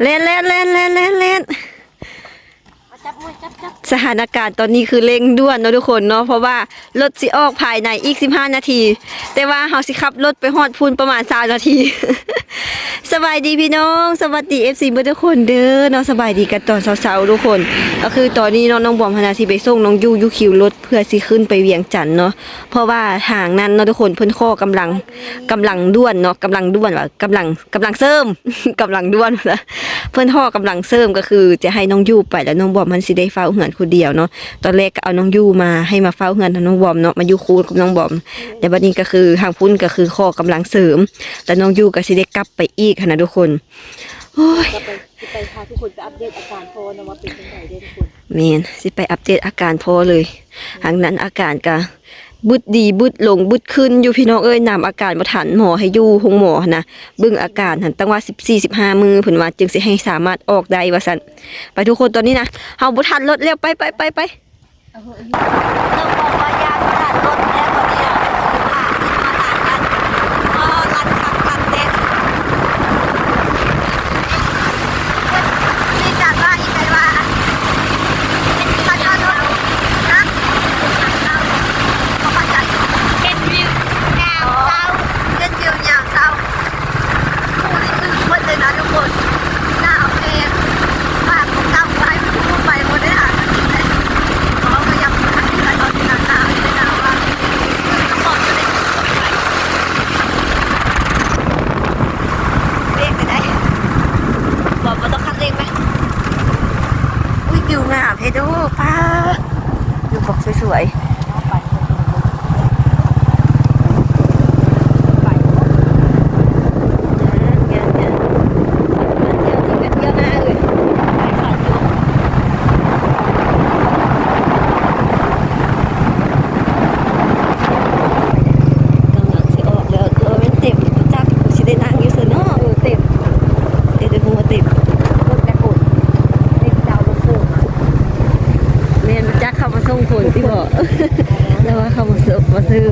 เล่นเล่นเล่นเล่นเล่นเล่นสถานการณ์ตอนนี้คือเร่งด่วนเนาะทุกคนเนาะเพราะว่ารถสิออกภายในอีก15นาทีแต่ว่าเฮาสิขับรถไปฮอดพูนประมาณ20นาที สบายดีพี่น้องสวัสดี FC เบ่ทุกคนเด้อเนาะสบายดีกันตอนเช้าๆทุกคนก็คือตอนนี้น้องบอมพนาสิไปส่งน้องยูคิวรถเพื่อสิขึ้นไปเวียงจันทน์เนาะเพราะว่าทางนั้นเนาะทุกคนเพิ่นข้อกำลังด่วนเนาะกำลังด่วนว่ากำลังเสริม กำลังด่วนนะเพิ่นข้อกำลังเสริมก็คือจะให้น้องยูไปแล้วน้องบอมมันสิได้เฝ้าเฮือนคนเดียวเนาะตอนแรกก็เอาน้องยูมาให้มาเฝ้าเฮือนน้องบอมเนาะมาอยู่คู่กับน้องบอมแต่บัดนี้ก็คือทางพุ่นก็คือข้อกำลังเสริมแต่น้องยูก็สิได้กลับไปอีกนะทุกคนโอ้ยไปพาทุกคนไปอัปเดตอาการพ่อนะว่าเป็นยังไงเด้ทุกคน แม่นสิไปอัปเดตอาการพ่อเลยทางนั้นอาการก็บึดดีบึดลงบึดขึ้นอยู่พี่น้องเอ้ยนำอาการบ่ทันหมอให้อยู่ห้องหมอนะเบิ่งอาการหันตั้งว่า14-15มื้อเพิ่นว่าจึงสิให้สามารถออกได้ว่าซั่นไปทุกคนตอนนี้นะเฮาบ่ทันรถแล้วไปน้องบอกว่าญาติบ่ทันรถแล้วตอนนี้รันคักรันเต็มนี่จัดว่าอีกไงว่าทันรถนะเห็นวิวยามเช้าเห็นวิวยามเช้าผู้ที่ตื่นเพิ่นเลยนะทุกคนหน้าเอาเองฝากผมจำไว้พูดไปหมดได้อ่านจริงเลยเขาก็ยังทันที่ตอนที่หน้าไม่ได้นะว่าต้องบอกจะได้เรียกไปได้บอกว่าต้องคัดเร่งไหมอุ้ยวิวงามเฮโดป้าวิวบอกสวยๆคนที่บอกแล้วว่าเขามาเสิร์ฟมาซื้อ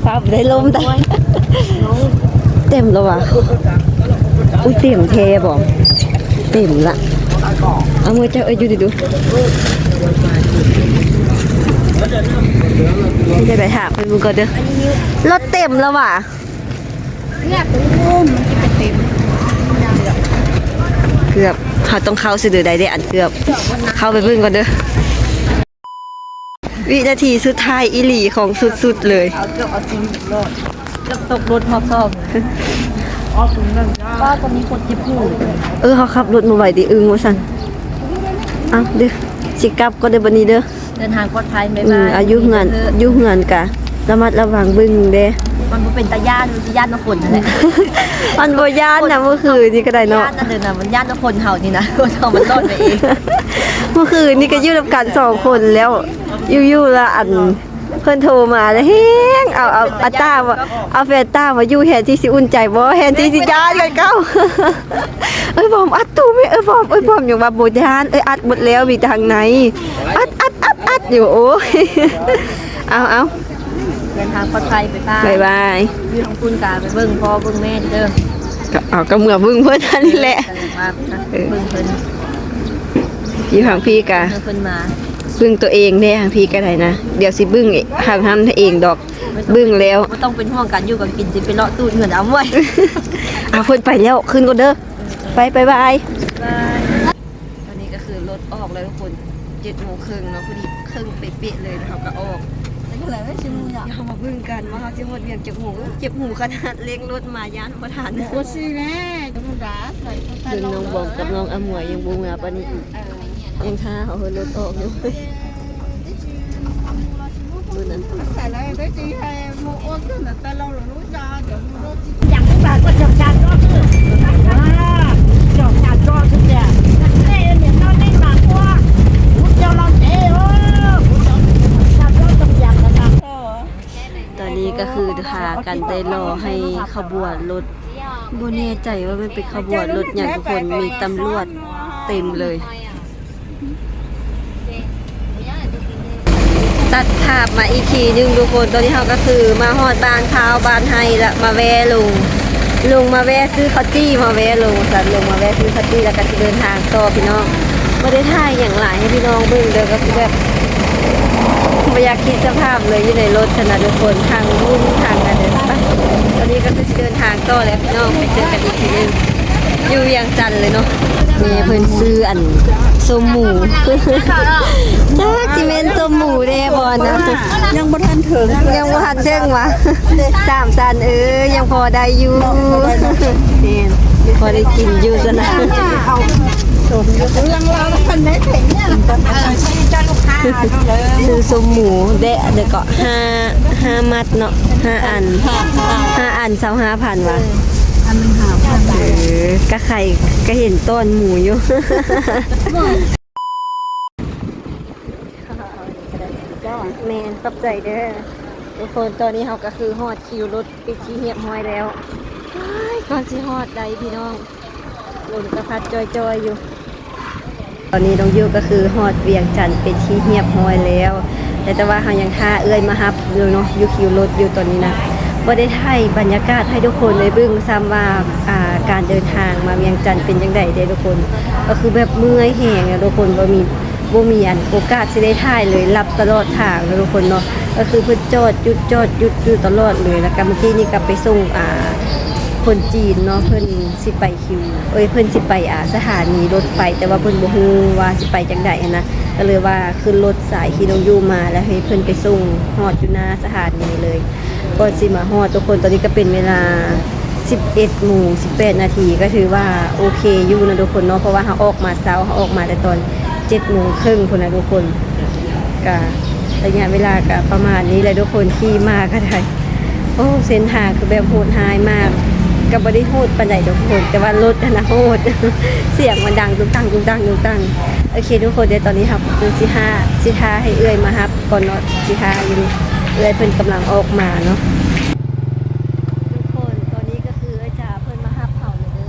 ฟ้าได้ลมได้เต็มแล้วว่ะอุ้ยเต็มเทบอกเต็มละเอามือเจ้าอยู่ดูจะไปหาไปดูก่อนเด้อรถเต็มแล้วว่ะเนี่ยตุ้มมันจะเต็มเกือบเขาต้องเข้าสิเดือใดได้อันเกือบเข้าไปเบิ่งก่อนเด้อวินาทีสุดท้ายอีหลีของสุดๆเลยเอาเกือบเอาซิงรถเกือบตกรถมาซ่อมก็ตอนนี้คนเจ็บหูเขาขับรถมาไหวดิอึ้งว่าสั่นเอาเด้อสิกลับก็ได้บัดนี้เด้อเดินทางปลอดภัยบ๊ายบายอายุเงินกะระมัดระวังบึ้งเด้มันบ่เป็นตาย่านสิย่านน้ำฝนนั่นแหละมันบ่ย่านนะเมื่อคืนนี่ก็ได้เนาะย่านนั่นเด้อนะมันย่านน้ำฝนเฮานี่นะคนเฮามันรอดไปเองเมื่อคืนนี่ก็อยู่กับกัน2คนแล้วอยู่ๆละอันเพิ่นโทรมาแล้วแฮงเอาอัตตาว่าเอาแฟนต้ามาอยู่แทนที่สิอุ่นใจบ่แทนที่สิย่านกันเก้าบอมอัดตู้มั้ยบอมอย่างว่าบ่ย่านอัดหมดแล้วมีทางไหนอัดอยู่โอ้ยเอาเดินทางปลอดภัยไปบายอยู่ทางคุณกาไปเบิ่งพ่อเบิ่งแม่เด้อก็เมื่อบึ้งเพิ่นนั่นแหละเบิ่งเพิ่นอยู่ทางพี่กะเพิ่นมาบึ้งตัวเองเด้ทางพี่ก็ได้นะเดี๋ยวสิบึ้งทางทำเองดอกบึ้งแล้วบ่ต้องเป็นห่วงกันอยู่กับกินสิไปเลาะตู้เงินเอาไว้เพิ่นไปแล้วขึ้นก็เด้อไปบายตอนนี้ก็คือรถออกแล้วทุกคน 7:30 เนาะพอดีครึ่งเป๊ะๆเลยเขาก็ออกอะไรไม่ชิมอ่ะเฮามาเบิ่งกันว่าเฮาสิหมดเวียงเจ็บหูขนาดเล็งรถมาย่านบ่ทันบ่สิแม่ธรรมดาใส่ข้าวน้องบอกกับน้องอมวยยังบ่มาปานนี้ยังท่าเอารถออกอยู่มื้อนั้นใส่แล้วได้สิให้หมู่อ้วนขึ้นแต่เรารู้จักเดี๋ยวรถอยากให้บาดก็จับจานรอคือจับจานรอคือเนี่ยเอ้ยเนี่ยนอนในบาดกว่าเจ้าเราเอ้โอ้จับรถจับยางนะครับตอนนี้ก็คือพากันได้รอให้ขบวนรถบ่แน่ใจว่ามันเป็นขบวนรถอย่างทุกคนมีตำรวจเต็มเลยตัดภาพมาอีกทีนึงทุกคนตอนนี้เราก็คือมาฮอดบ้านข้าวบ้านไฮละมาแวะลง ลงมาแวะซื้อข้าวจี้มาแวะลงสันลงมาแวะซื้อข้าวจี้แล้วก็จะเดินทางต่อพี่น้องไม่ได้ถ่ายอย่างหลายให้พี่น้องเบิ่งเด้อก็คือแบบไม่อยากคิดสภาพเลยอยู่ในรถขนาดทุกคนทางวุ่นทางกันเดินไปตอนนี้ก็จะเดินทางต่อแล้วพี่น้องไปเจอกันอีกทีนึงอยู่เวียงจันทน์เลยเนาะมีเพิ่นซื้ออันส้มหมูจ้าจิเมนส้มหมูเด้บอลนะ ยังบ่ทันถึง ยังบ่ทันเชิงวะ3 สันยังพอได้อยู่นี่พอได้กินอยู่ซะนะ เอาสมอยู่เรื่องเราแล้วคนไหนเห็นเนี่ยใช่เจ้าลูกค้าเลย ซื้อส้มหมูเด้เดี๋ยวก็5มัดเนาะ5อัน5อัน25,000ว่ะ อันนึงหาพัน ก็ไข่ก็เห็นต้นหมูอยู่ แมนขอบใจเด้อทุกคนตอนนี้เราก็คือฮอดคิวรถปิดที่เหียบห้อยแล้วก่อนสิฮอดใดพี่น้องลมกระพัดจอยๆอยู่ ตอนนี้น้องยูก็คือฮอดเวียงจันทน์เป็นที่เหียบห้อยแล้วแต่ว่าเรายังท่าเอื้อยมาฮับอยู่เนาะอยู่คิวรถอยู่ตอนนี้นะบ่ได้ถ่ายบรรยากาศให้ทุกคนได้เบิ่งซ้ำว่าการเดินทางมาเวียงจันทน์เป็นจังไดเด้ทุกคนก็คือแบบเมื่อยแห้งทุกคนบ่มีอันโอกาสสิได้ถ่ายเลยรับตลอดทางทุกคนเนาะก็คือเพิ่นจอดหยุดอยู่ตลอดเลยแล้วก็เมื่อกี้นี่ก็ไปส่งคนจีนเนาะเพิ่นสิไปคิวเพิ่นสิไปสถานีรถไฟแต่ว่าเพิ่นบ่ฮู้ว่าสิไปจังไดนะก็เลยว่าขึ้นรถสายที่น้องยูมาแล้วให้เพิ่นไปส่งฮอดอยู่หน้าสถานีเลยก่อนสิมาฮอดทุกคนตอนนี้ก็เป็นเวลา 11:18 นาทีก็ถือว่าโอเคอยู่นะทุกคนเนาะเพราะว่าเฮาออกมาเช้าเฮาออกมาแต่ตอน 7:30พุ่นน่ะทุกคนก็ระยะเวลาก็ประมาณนี้เลยทุกคนขี่มาก็ได้โอ้เส้นทางคือแบบโหดหายมากก็บ่ได้โหดปานใดทุกคนแต่ว่ารถนะโหด เสียงมันดังตุ้งตังโอเคทุกคนเดี๋ยวตอนนี้ครับคือสิท่าให้เอื้อยมาครับก่อนเนาะสิท่าอยู่เอื้อยเพิ่นกำลังออกมาเนาะทุกคนตอนนี้ก็คืออาจารย์เพิ่นมารับเฮาเลยเด้อ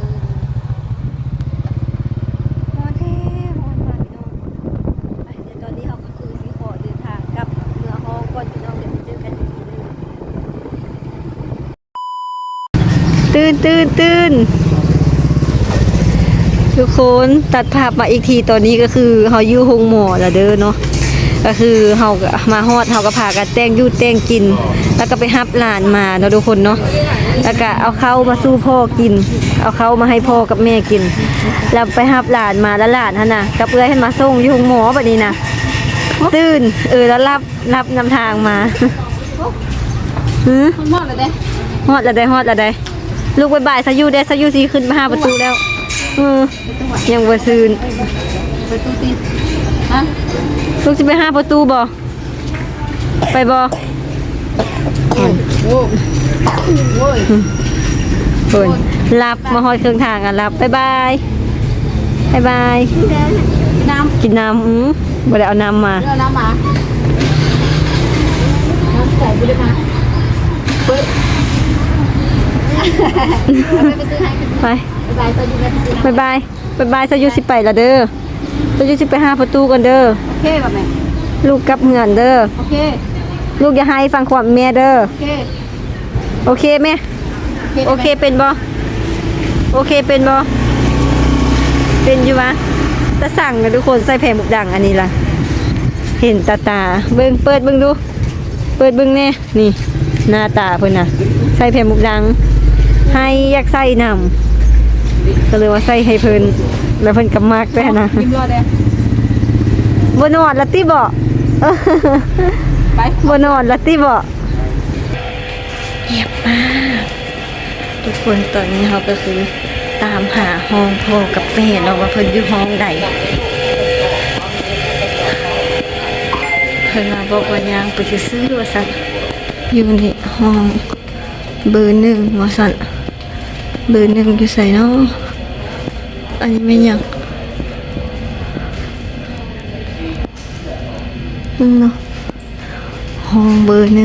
มอนเท่มอนมาพี่น้องไปเดี๋ยวตอนนี้เฮาก็คือสิขอเดินทางกลับเมืองฮองก่อนพี่น้องเดี๋ยวไปเจอกันอีกทีนึง ตื่นทุกคนตัดภาพมาอีกทีตอนนี้ก็คือเฮาอยู่โรงหมอแล้วเด้อเนาะก็คือเฮาก็มาฮอดเฮาก็พากันแต่งอยู่แต่งกิน แล้วก็ไปรับหลานมาเนาะทุกคนเนาะแล้วก็เอาข้าวมาสู้พ่อกินเอาข้าวมาให้พ่อกับแม่กินแล้วไปรับหลานมาแล้วหลานหั่นน่ะกับเอื้อยให้มาส่งอยู่โรงหมอบัดนี้น่ะตื่นแล้วรับนำทางมาหมดเลยเด้ ฮอดแล้วได้ลูกบ่ายๆซะอยู่สิขึ้นมาหาประตูแล้วยังบ่ซื่น ประตูติดฮะ ลูกสิไปหาประตูบ่ไปบ่ โอ้โว้ย เพิ่นรับมาฮอดเครื่องทางกันรับบ๊ายบายน้ำ กินน้ำบ่ได้เอาน้ำมา เรือน้ำมาน้ำใส่ไปเลยมาเฮ้ยไปซื้อให้ ไป บายสวัสดีไปซื้อ บ๊ายบายซะอยู่สิไปละเด้อซะอยู่สิไปหาประตูก่อนเด้อ โอเคป่ะแม่ ลูกกลับเฮือนเด้อ โอเค ลูกอย่าให้ฟังความแม่เด้อ โอเค โอเคแม่โอเคเป็นบ่โอเคเป็นบ่เป็นอยู่วะตะสั่งนะทุกคนใส่แผ่นหมุกดังอันนี้ล่ะเห็นตาเบิ่งเปิดเบิ่งดูเปิดเบิ่งแน่นี่หน้าตาเพิ่นน่ะใส่แผ่นหมุกดังให้อยากใส่นำก็เลยว่าใส่ให้เพิ่นแล้วเพิ่นก็มักด้วยนะ ยิ้มรอเด้ บ่นอนละติบ่ ไป บ่นอนละติบ่เงียบมากทุกคนตอนนี้เราก็คือตามหาห้องพ่อกับแม่เนาะว่าเพิ่นอยู่ห้องใดเพิ่นมาบอกว่าย่างไปซื้อว่าซั่นอยู่ในห้องเบอร์1ว่าซั่นเบอร์1อยู่ไสเนาะอันนี้แม่นหยังเนาะห้องเบอร์1อ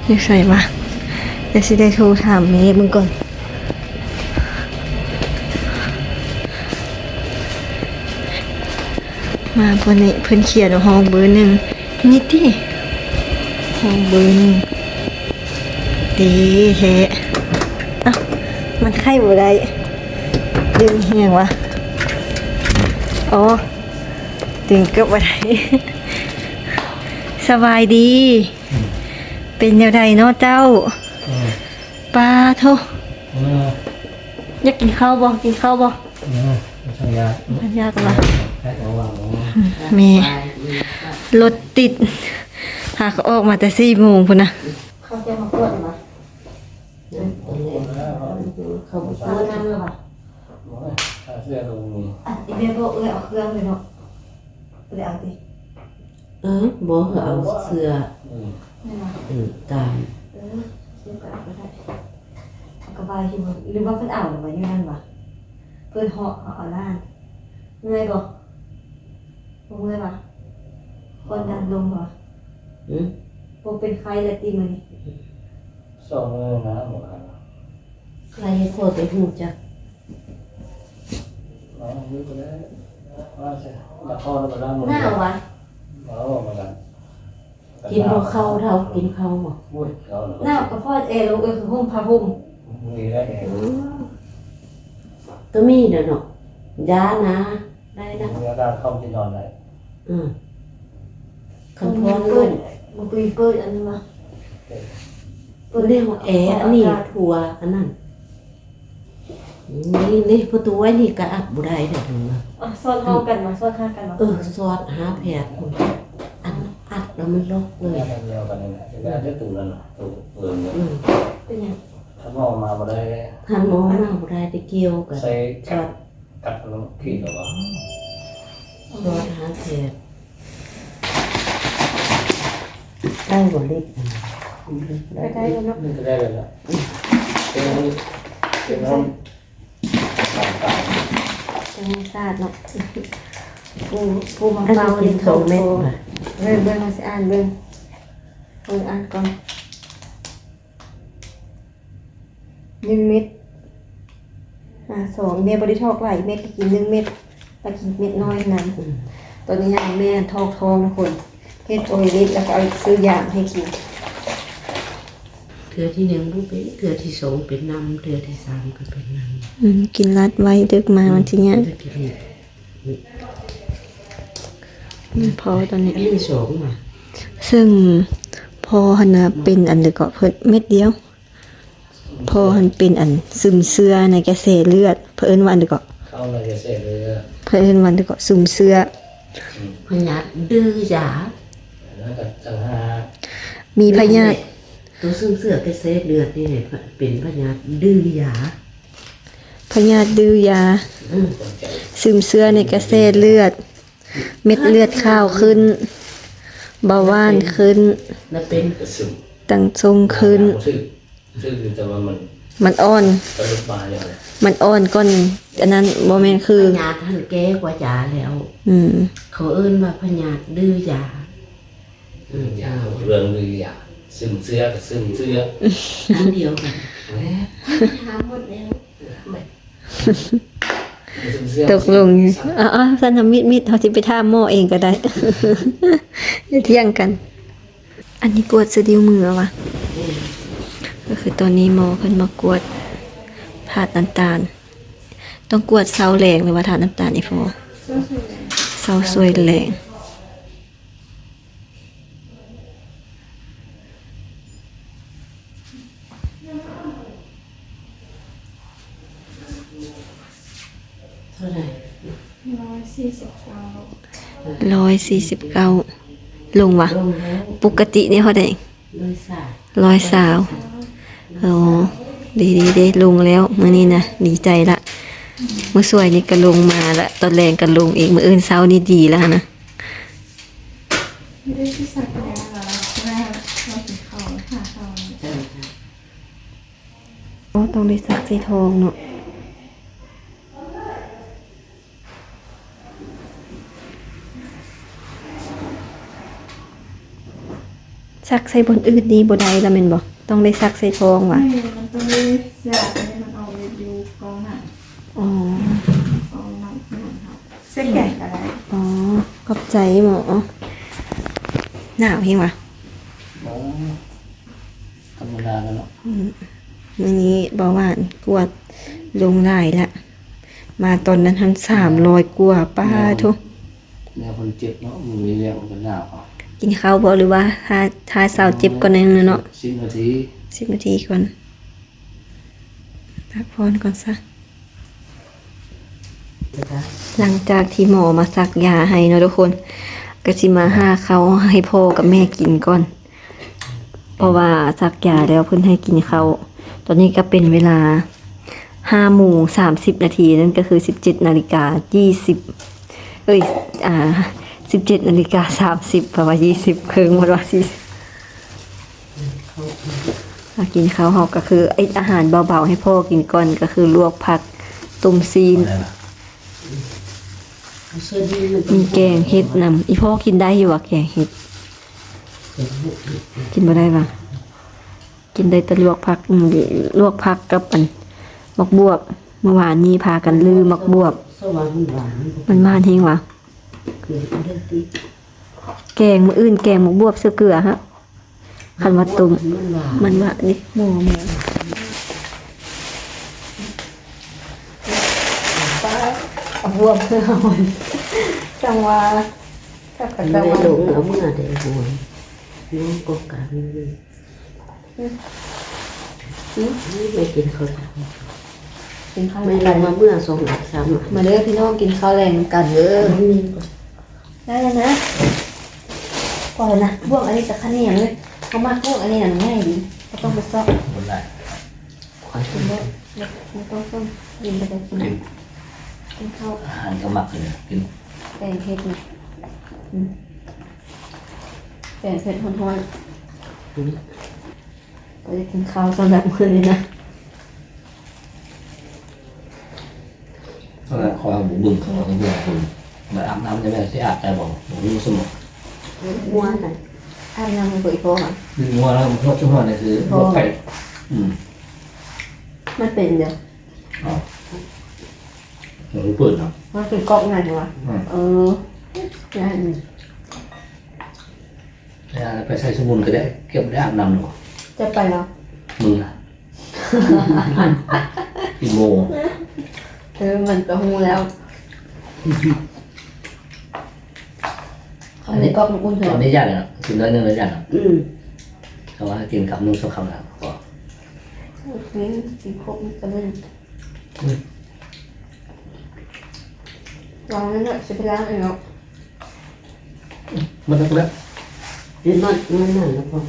ยู่ไสวะเดี๋ยวสิได้โทรถามแม่มึงก่อนมาพอนี้เพิ่นเขียนว่าห้องเบอร์1นี่ติห้องเบอร์1 ดีเฮะอ่ะมันไข่บ่ได้ดึงเฮียงวะอ๋อดึงเก็บบ่ได้ สบายดี เป็นแนวใดเนาะเจ้าปลาโทอยากกินข้าวบ่กินข้าวบ่พันยากว่ะแม่รถติดหากออกมาแต่4 โมงพุ่นนะเขาจะมากวดมาเขาบ่ช่วยนำเลยว่ะเสื้อลงนี่อีเมลบ่เอาเครื่องเลยเนาะเลยเอาดิบ่เอาเสื้อตามเสื้อก็เอาไปได้กระบายที่บ่หรือว่าเพิ่นเอาหรือว่าอยู่นั่นวะเพิ่นเหาะเอาล้านเมื่อยบ่เมื่อยบ่คนดันลงบ่บ่เป็นไข้แล้วติมื้อนี้2 มื้อนะหมดแล้ว ใครโคตรไปหูจักมื้อก็ได้ว่าใช่แล้วพอแล้วบ่ได้หมด หนาววะมากัน กินบ่เข้าเท่ากินเข้าบ่ อุ้ยเอา หนาวก็พอลงคือห่มผ้าห่ม มีได้ ก็มีเด้อเนาะยานะได้นะ มีอาการเข้าที่นอนได้ คันพรลูก บ่เปิดอันนี้มา เรียกว่าอันนี้ทัวอันนั้นนี่ประตูไว้นี่ก็อับบ่ได้เด้อถึงว่า ซ้อนห้องกันมาซ้อนข้างกันมา สอดหาแพทย์อันอัดแล้วมันลอกเลย เดียวกันนี่แหละที่ได้ตู้นั่นน่ะตู้เปิดเนี่ย เป็นหยัง ถ้ามองมาบ่ได้ ท่านหมอมาบ่ได้ไปเกี่ยวกับ ใส่ สอด กัดลงขี้หรอวะ สอดหาแพทย์ได้บ่เล็ก ไปได้แล้วเนาะ นี่ก็ได้เลยนะเป็นห้องต่าง จังซาดเนาะปูมา อัน เฝ้า นี้กิน2 เม็ดว่ะ เบิ่งมาสิอ่านเบิ่งอ่านก่อน1 เม็ด2แม่บ่ได้ทอกหลายเม็ดกิน1 เม็ดแล้วกินเม็ดน้อยนั้นตอนนี้ยังแม่ทอกท้องทุกคนเฮ็ดโอลิฟแล้วก็เอาซื้อยาให้กิน เทื่อที่1บ่เป็นเทื่อที่2เป็นน้ำเทื่อที่3ก็เป็นน้ำ กินรัดไว้ดึกมาวันที่เนี้ยพอตอนนี้ อันนี้2ว่ะ ซึ่งพอหันนะเป็นอันเดียวก็เพิ่นเม็ดเดียว พอหันเป็นอันซึมเสื้อในกระแสเลือดเพิ่นว่าอันเดียวก็ ๆเข้าในเสร็จเลย เพิ่นว่าอันเดียวก็ซึมเสื้อ พญาติดื้อยา แล้วก็จังหา มีพยาธิ ตัวซึ่งเสือกระเซเลือดนี่เป็นพญาติดื้อยา พยาธิดื้อยา ซึมเสื้อในกระแสเลือด เม็ดเลือดข้าวขึ้น เบาหวานขึ้น แล้วเป็น กระสึม ตั้งทรงขึ้น ชื่อแต่ว่ามัน มันอ่อน กระลุกมาอย่างไร มันอ่อนก่อนอันนั้นบ่แม่นคือ พญาติท่านแก่กว่ายาแล้ว เขาเอิ้นว่าพญาติดื้อยา ยาวเรื่องดื้อยาซึมเสื้อกับซึมเสื้อ อันเดียวกัน หาหมดแล้ว ซึมเสื้อ ตกลงสันทมิดเขาจะไปท่าหม้อเองก็ได้ เที่ยงกัน อันนี้กวดสะดิ้วมือวะก็คือตอนนี้หมอเพิ่นมากวดถาดน้ำตาล ต้องกวดเซาแรงหรือว่าถาดน้ำตาลนี่พอเซาสวยแรง เท่าไหร่ 149ลงวะ ลงแล้ว ปกตินี่เขาได้ เลยสา 120โอ้ดีเด้ลงแล้วมื้อนี้นะดีใจละมื้อสวยนี่ก็ลงมาละตอนแรงก็ลงอีกมื้ออื่นเช้านี่ดีแล้วนะ ไม่ได้ที่สักแล้วเหรอแม่เราถึงเขาค่ะเขา ต้องได้ซักใส่ทองเนาะซักใส่บนอื่นดีบ่ได้ละแม่นบ่ต้องได้ซักใส่ทองว่ะ ไม่มันต้องได้อยากให้มันเอาไปดูกองหนัง อ๋อก องหนังครับเส้นใหญ่อะไร อ๋อขอบใจหมอหนาวเฮงว่ะ ธรรมดา าแล้วเนาะ มื้อนี้เบาหวานกวดลงหลายละมาตอนนั้นทั้ง300กว่าป้าทุก แนวคนเจ็บเนาะมันมีเรื่องมันหนาว กินข้าวบ่หรือว่าถ้าสาวเจ็บก่อนนึงเนาะ 10 นาที 10 นาทีก่อนพักผ่อนก่อนซะ นะคะ หลังจากที่หมอมาซักยาให้เนาะทุกคนก็สิมาหาเขาวให้พ่อกับแม่กินก่อน เพราะว่าซักยาแล้วเพิ่นให้กินข้าวตอนนี้ก็เป็นเวลา5:30 นาทีนั่นก็คือ 17:2017:30เพราะว่า20ครึ่งหมดว่าสิกินข้าวเฮาก็คือไอ้อาหารเบาๆให้พ่อกินก่อนก็คือลวกผักต้มซีน อะไรล่ะ เสื้อดีมัน มีแกงเห็ดนำอีพ่อกินได้อยู่ว่ะแกงเห็ดกินบ่ได้ป่ะกินได้แต่ลวกผักลวกผักกับอันมักบวบเมื่อวานนี้พากันลือมักบวบ สว่างหวาน มันมานเฮงว่ะ คือเรื่องตี แกงมื้ออื่นแกงมักบวบเสื้อเกลือฮะคันว่าตุ่ม มันหวาน มันว่านี่หม้อป้าเอาบวบเพื่อเอาจังว่าถ้ากัน ไม่ จัง ได้ ว่า หลงเอาเมื่อเด็กหัวน้องก็กันไม่กินข้าวหลาม กินข้าว ไม่ลงมาเมื่อ2 หลัก 3 หลัก มาเด้อพี่น้องกินข้าวแรงกันเด้อ ไม่มี ได้แล้วนะก่อนนะบวกอันนี้จะขะเหนียงเลยเขามากบวกอันนี้น่ะมันง่ายดีก็ต้องไปซ่อม บนได้ ควาย กินบ่ไม่ต้องซ่อมกินไปเลยกิน กิน กินข้าว อาหารก็มักเลยกิน แกงเผ็ดนี่แกงเผ็ดฮ้อนๆก็จะกินข้าวสำหรับมื้อนี้นะ เพราะว่าขอบุบึ้งเขาต้องเบื่อคุณมาอาบน้ำจะไม่ได้อาบแต่บอกผมรู้สมอง ม้วนน่ะ อาบน้ำมันบ่อีกพอค่ะ ดึงหัวแล้วมันทอดชั่วโมงนี่คือลวกไก่ม มันเป็นเดี๋ยว อ๋อหนูเปิดเนาะ มันเป็นก๊อกไงวะง่ายนี่ ไปใช้สมุนก็ได้เก็บได้อาบน้ำหนู จะไปแล้ว มึงอ่ะกี่โมง มันจะหูแล้วเขาในก๊อกมันอุ่นเถ ตอน อะ นี้ยากเลยนะกินน้อยนึงเลยยากนะ อืม แต่ว่ากินกับนุ่งสักคำแล้วก็ นี่สีครบมันจะเล่นวางนั่นแหละจะไปล้างเองเนาะ มันต้องแล้ว เดี๋ยวมันนั่นแล้วพอ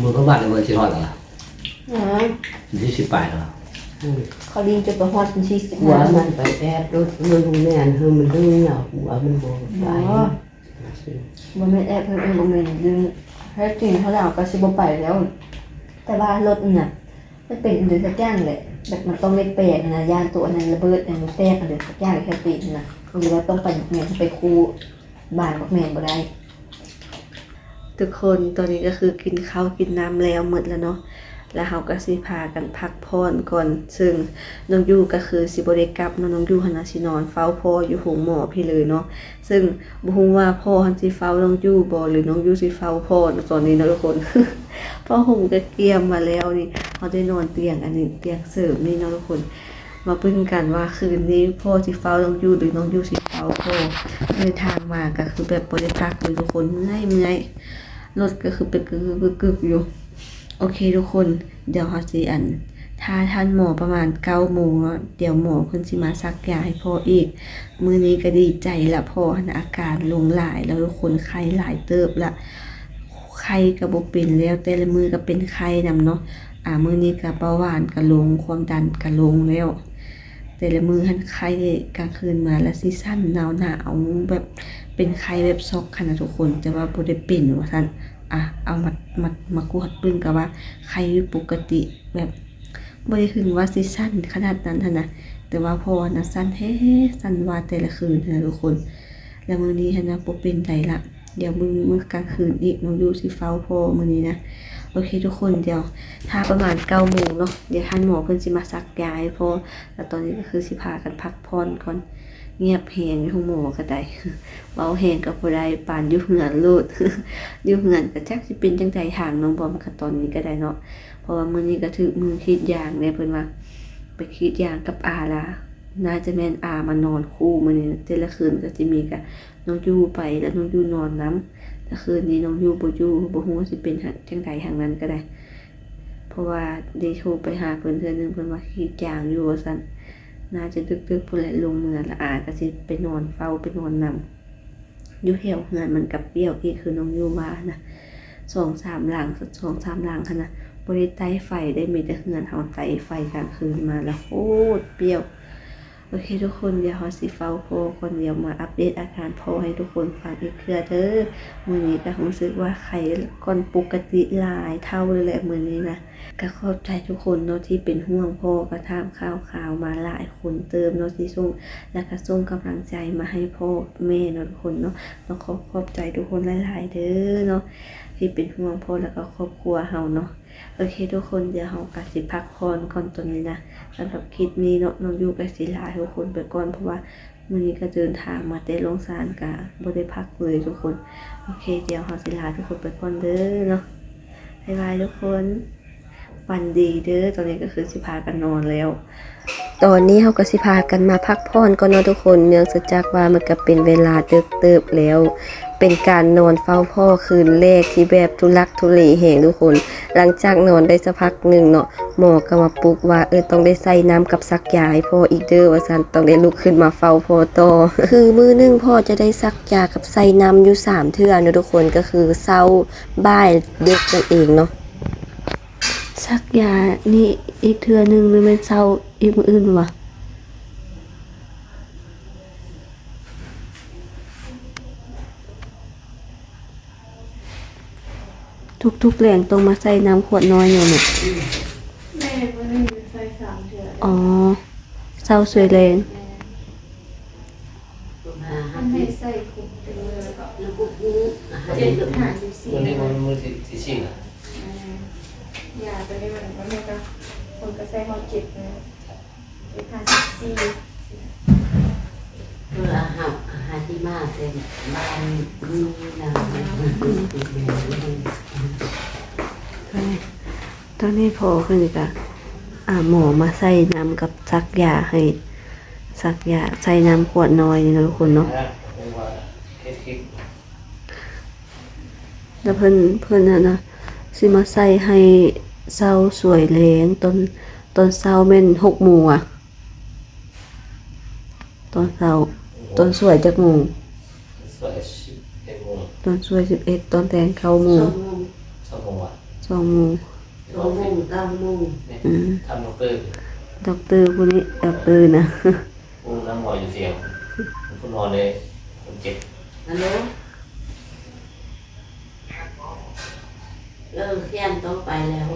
มือก็บาดในมือชิทอดแล้ว ที่18แล้ว เขาลิงจะไปฮอดเป็นชีสิบ หัวมันไปแอดรถเงินของแม่เฮามันดึงเหงาหัวมันบ่ไป บ่แม่นแอบเพิ่นบ่แม่นดึงแท้จริงเขาแล้วก็สิบ่ไปแล้ว แต่ว่ารถน่ะมันเป็นเดือนสักอย่างแหละแบบมันต้องไม่แปลกนะย่านตัวนั้นระเบิดอันมันแตกอันเดือนสักอย่างแค่ปีน่ะหรือว่าต้องไปแม่นไปคู่บ้านบักแม่นบ่ได้ ทุกคนตอนนี้ก็คือกินข้าวกินน้ำแล้วหมดแล้วเนาะแล้วเขาก็สิพากันพักผ่อนก่อนซึ่งน้องยูก็คือสิบ่ได้กลับเนาะน้องยูหันสินอนเฝ้าพ่ออยู่โรงหมอพี่เลยเนาะซึ่งบ่ฮู้ว่าพ่อหันสิเฝ้าน้องยูบ่หรือน้องยูสิเฝ้าพ่อตอนนี้เนาะทุกคน พ่อห่มก็เตรียมมาแล้วนี่เขาได้นอนเตียงอันนี้เตียงเสริมนี่เนาะทุกคนมาปึ้งกันว่าคืนนี้พ่อสิเฝ้าน้องยูหรือน้องยูสิเฝ้าพ่อเดินทางมาก็คือแบบบ่ได้พักเลยทุกคนเมื่อยรถก็คือเป็นกึกๆอยู่โอเคทุกคนเดี๋ยวเขาสิถ้าท่านหมอประมาณ9 โมงเดี๋ยวหมอเพิ่นสิมาซักยาให้พ่ออีกมื้อนี้ก็ดีใจละพ่ออาการลงหลายแล้วทุกคนไข้หลายเติบละไข้ก็บ่เป็นแล้วแต่ละมื้อก็เป็นไข้นำเนาะมื้อนี้ก็เบาหวานก็ลงความดันก็ลงแล้วแต่ละมื้อหันไข้กลางคืนมาแล้วสิสั่นหนาวแบบเป็นไข้แบบซอกขนาดทุกคนแต่ว่าบ่ได้เป็นว่าซั่นเอามากวดปึ้งก็ว่าไข้อยู่ปกติแบบบ่ได้ถึงว่าสิสั่นขนาดนั้นหั่นนะแต่ว่าพอน่ะสั่นสั่นว่าแต่ละคืนนะทุกคนแล้วมื้อนี้หั่นนะบ่เป็นไดละเดี๋ยวมื้อกลางคืนอีกน้องยูสิเฝ้าพ่อมื้อนี้นะโอเคทุกคนเดี๋ยวถ้าประมาณ9 โมงเนาะเดี๋ยวท่านหมอเพิ่นสิมาซักยาให้พ่อแล้วตอนนี้ก็คือสิพากันพักผ่อนก่อน เงียบแหงอยู่ห้องหมอก็ได้ เว้าแหงกับบ่ได้ปานอยู่เหือนโลด อยู่เหือนก็จักสิเป็นจังไดทางน้องบอมก็ตอนนี้ก็ได้เนาะเพราะว่ามื้อนี้ก็ถึกมือคิดอย่างเด้เพิ่นว่าไปคิดอย่างกับอาล่ะน่าจะแม่นอามานอนคู่มื้อนี้แต่ละคืนก็สิมีกับน้องยูไปแล้วน้องยูนอนนํแต่คืนนี้น้องยูบ่อยู่บ่ฮู้ว่าสิเป็นจังไดทางนั้นก็ได้ เพราะว่าได้โทรไปหาเพิ่นเทื่อนึงเพิ่นว่าคิดอย่างอยู่ว่าซั่นน่าจะดึกๆพุ่นแหละลงเมือละอาก็สิไปนอนเฝ้าไปนอนนำอยู่แถวเฮือนมันกับเปรี้ยวที่คือน้องยูว่านะ2-3 หลัง2-3 หลังหั่นน่ะบ่ได้ไต้ไฟได้มีแต่เฮือนเฮาไต้ไฟกลางคืนมาแล้วโคตรเปรี้ยวโอเคทุกคนเดี๋ยวเฮาสิเฝ้าพ่อคนเดียวมาอัปเดตอาการพ่อให้ทุกคนฟังอีกเทื่อเด้อมื้อนี้ก็รู้สึกว่าไข้ก่อนปกติหลายเท่าเลยแหละมื้อนี้นะก็ขอบใจทุกคนเนาะที่เป็นห่วงพ่อก็ถามข่าวมาหลายคนเติมเนาะที่ส่งแล้วก็ส่งกำลังใจมาให้พ่อแม่เนาะทุกคนเนาะต้องขอบใจทุกคนหลายๆเด้อเนาะที่เป็นห่วงพ่อแล้วก็ครอบครัวเฮาเนาะโอเคทุกคนเดี๋ยวเฮาก็สิพักผ่อนก่อนตอนนี้นะสำหรับคลิปนี้เนาะน้องอยู่กับศิลาทุกคนไปก่อนเพราะว่ามื้อนี้ก็เดินทางมาแต่โรงศาลก็บ่ได้พักเลยทุกคนโอเคเดี๋ยวเฮาสิลาทุกคนไปก่อนเด้อเนาะบ๊ายบายทุกคนฝันดีเด้อตอนนี้ก็คือสิพากันนอนแล้วตอนนี้เฮาก็สิพากันมาพักผ่อนก่อนเนาะทุกคนเนื่องจากว่ามันก็เป็นเวลาดึกเติบแล้วเป็นการนอนเฝ้าพ่อคืนแรกที่แบบทุลักทุเลแห่งทุกคนหลังจากนอนได้สักพักหนึ่งเนาะหมอก็มาปลุกว่าต้องได้ใส่น้ำกับซักยาให้พ่ออีกเด้อว่าซั่นต้องได้ลุกขึ้นมาเฝ้าพ่อต่อ คือมื้อนึงพ่อจะได้ซักยากับใส่น้ำอยู่3เทื่อเนาะทุกคนก็คือเช้าบ่ายดึกนั่นเองเนาะซักยานี่อีกเทื่อนึงหรือแม่นเช้าอีกมื้ออื่นวะทุกๆแหล่งต้องมาใส่น้ำขวดน้อยอยู่เนี่ย แม่ก็ได้อยู่ใส่3 เดือน อ๋อเศร้าสวยแรง มันให้ใส่คุมไปเลยแล้วก็ แล้วก็พูด 7.54 วันนี้มันมือที่ชิงอ่ะ ยาตัวนี้มันไม่ก็คนก็ใส่มา7นะ7.54 เพื่อหาที่มาเป็นบ้านมีนาตอนนี้พอขึ้นอีกอะหมอมาใส่น้ำกับซักยาให้ซักยาใส่น้ำขวดน้อยนี่นะทุกคนเนาะ ผมว่าคิด แล้วเพิ่นน่ะนะสิมาใส่ให้เศร้าสวยแรงตอนเศร้าแม่น6 โมงอะตอนเศร้าตอนสวยจักโมง สวย11 โมง ตอนสวย11ตอนแต่ง9 โมง 2 โมงว่ะ 2 โมง 9 โมง ทำด็อกเตอร์ ด็อกเตอร์ผู้นี้ด็อกเตอร์นะ น้ำหมออยู่เตียงคุณนอนเลยคนเจ็บ ฮัลโหลเขียนต้องไปแล้ว